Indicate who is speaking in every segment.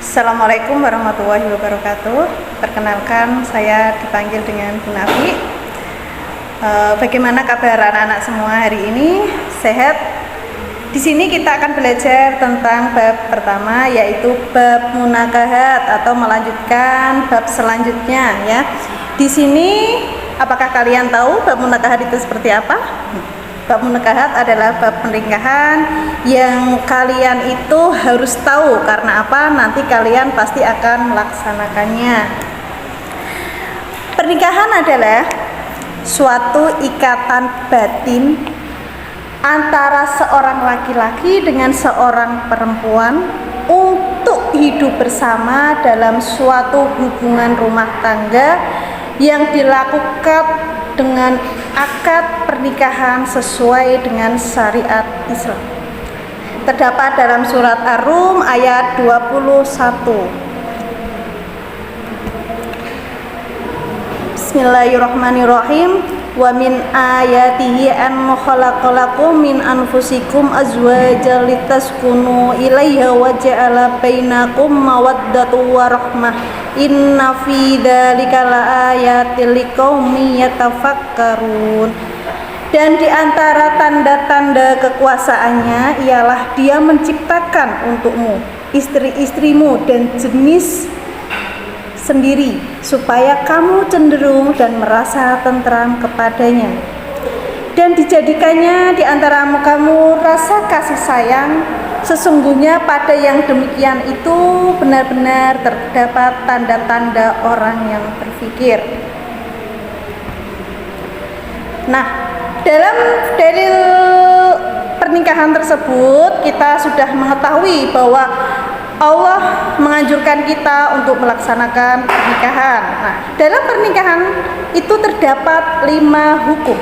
Speaker 1: Assalamualaikum warahmatullahi wabarakatuh. Perkenalkan, saya dipanggil dengan Bu Nafi. Bagaimana kabar anak-anak semua hari ini? Sehat? Di sini kita akan belajar tentang bab pertama, yaitu bab munakahat atau melanjutkan bab selanjutnya ya. Di sini apakah kalian tahu bab munakahat itu seperti apa? Bab munakahat adalah bab pernikahan yang kalian itu harus tahu. Karena apa? Nanti kalian pasti akan melaksanakannya. Pernikahan adalah suatu ikatan batin antara seorang laki-laki dengan seorang perempuan untuk hidup bersama dalam suatu hubungan rumah tangga yang dilakukan dengan akad pernikahan sesuai dengan syariat Islam. Terdapat dalam surat Ar-Rum ayat 21. Bismillahirrahmanirrahim. Wa min ayatihi an khalaqalakum min anfusikum azwajan litaskunu ilaiha wa ja'ala bainakum mawaddatan wa rahmah. Inna fi dzalika laayatil liqaumin yatafakkarun. Dan di antara tanda-tanda kekuasaannya ialah Dia menciptakan untukmu istri-istrimu dan jenis sendiri supaya kamu cenderung dan merasa tentram kepadanya, dan dijadikannya di antaramu kamu rasa kasih sayang. Sesungguhnya pada yang demikian itu benar-benar terdapat tanda-tanda orang yang berfikir. Nah, dalam dalil pernikahan tersebut kita sudah mengetahui bahwa Allah menganjurkan kita untuk melaksanakan pernikahan. Nah, dalam pernikahan itu terdapat 5 hukum.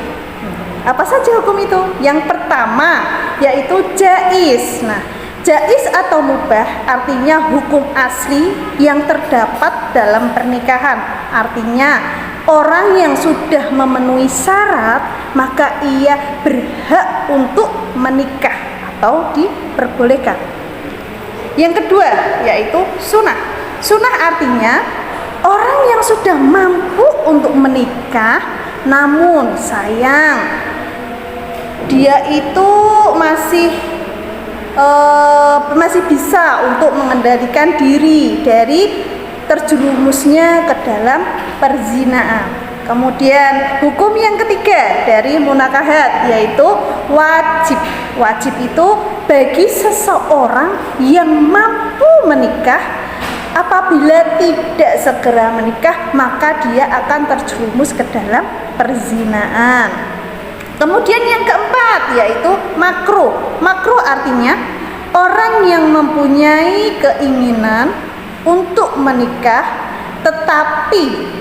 Speaker 1: Apa saja hukum itu? Yang pertama yaitu jaiz. Nah, jaiz atau mubah artinya hukum asli yang terdapat dalam pernikahan. Artinya orang yang sudah memenuhi syarat maka ia berhak untuk menikah atau diperbolehkan. Yang kedua yaitu sunnah. Sunnah artinya orang yang sudah mampu untuk menikah namun sayang dia itu masih bisa untuk mengendalikan diri dari terjerumusnya ke dalam perzinaan. Kemudian hukum yang ketiga dari munakahat yaitu wajib. Wajib itu bagi seseorang yang mampu menikah, apabila tidak segera menikah maka dia akan terjerumus ke dalam perzinaan. Kemudian yang keempat yaitu makruh. Makruh artinya orang yang mempunyai keinginan untuk menikah tetapi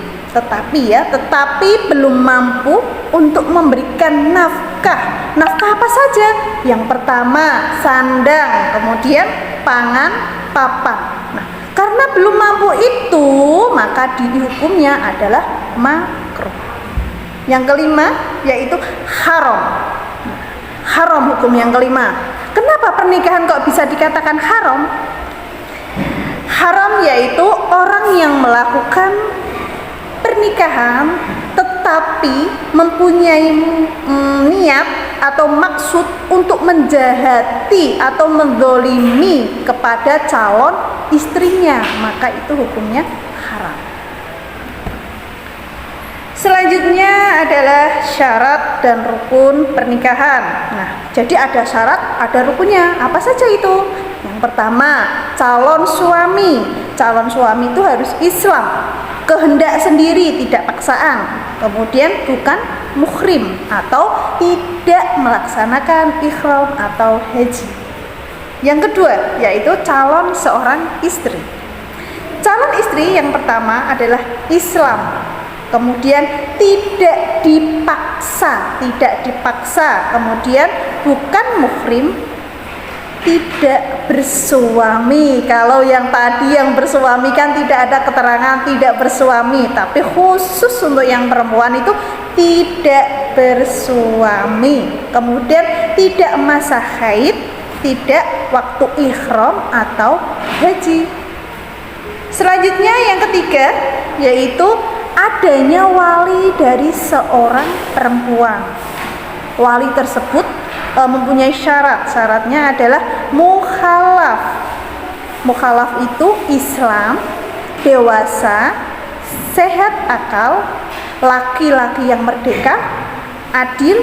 Speaker 1: belum mampu untuk memberikan nafkah. Nafkah apa saja? Yang pertama sandang, kemudian pangan, papan. Nah, karena belum mampu itu maka dihukumnya adalah makruh. Yang kelima yaitu haram. Haram hukum yang kelima. Kenapa pernikahan kok bisa dikatakan haram? Haram yaitu orang yang melakukan pernikahan tetapi mempunyai niat atau maksud untuk menjahati atau menzalimi kepada calon istrinya, maka itu hukumnya haram. Selanjutnya adalah syarat dan rukun pernikahan. Nah, jadi ada syarat, ada rukunnya. Apa saja itu? Yang pertama, calon suami. Calon suami itu harus Islam, kehendak sendiri, tidak paksaan. Kemudian bukan muhrim atau tidak melaksanakan ihram atau haji. Yang kedua yaitu calon seorang istri. Calon istri yang pertama adalah Islam. Kemudian tidak dipaksa, kemudian bukan muhrim, tidak bersuami. Kalau yang tadi yang bersuami kan tidak ada keterangan tidak bersuami, tapi khusus untuk yang perempuan itu tidak bersuami. Kemudian tidak masa haid, tidak waktu ihram atau haji. Selanjutnya yang ketiga yaitu adanya wali dari seorang perempuan. Wali tersebut mempunyai syarat. Syaratnya adalah mukhalaf. Mukhalaf itu Islam, dewasa, sehat akal, laki-laki yang merdeka, adil,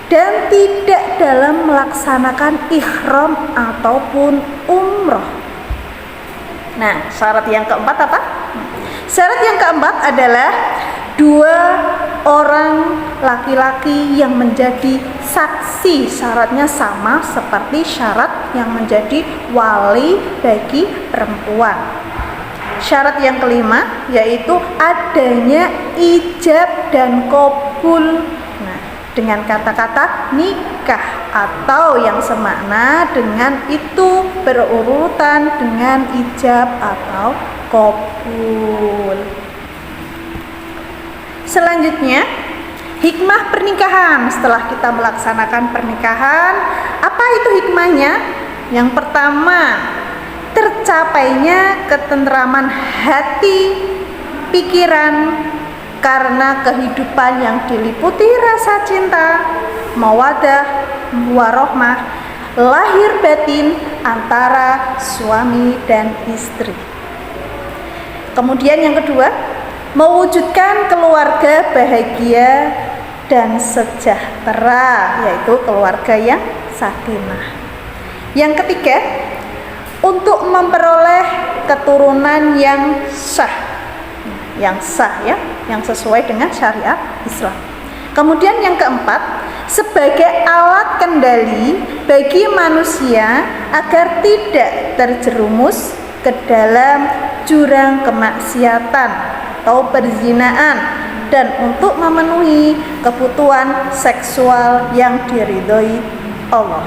Speaker 1: dan tidak dalam melaksanakan ihram ataupun umroh. Nah, syarat yang keempat apa? Syarat yang keempat adalah 2 orang laki-laki yang menjadi saksi. Syaratnya sama seperti syarat yang menjadi wali bagi perempuan. Syarat yang kelima yaitu adanya ijab dan qabul. Nah, dengan kata-kata nikah atau yang semakna dengan itu berurutan dengan ijab atau qabul. Selanjutnya, hikmah pernikahan. Setelah kita melaksanakan pernikahan, apa itu hikmahnya? Yang pertama, tercapainya ketentraman hati, pikiran, karena kehidupan yang diliputi rasa cinta, mawaddah, warahmah, lahir batin antara suami dan istri. Kemudian yang kedua, mewujudkan keluarga bahagia dan sejahtera, yaitu keluarga yang sakinah. Yang ketiga, untuk memperoleh keturunan yang sah ya, yang sesuai dengan syariat Islam. Kemudian yang keempat, sebagai alat kendali bagi manusia agar tidak terjerumus ke dalam jurang kemaksiatan atau perzinaan dan untuk memenuhi kebutuhan seksual yang diridhoi Allah.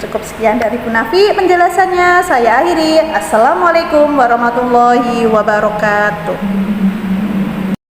Speaker 1: Cukup sekian dari Bu Nafi penjelasannya. Saya akhiri. Assalamualaikum warahmatullahi wabarakatuh.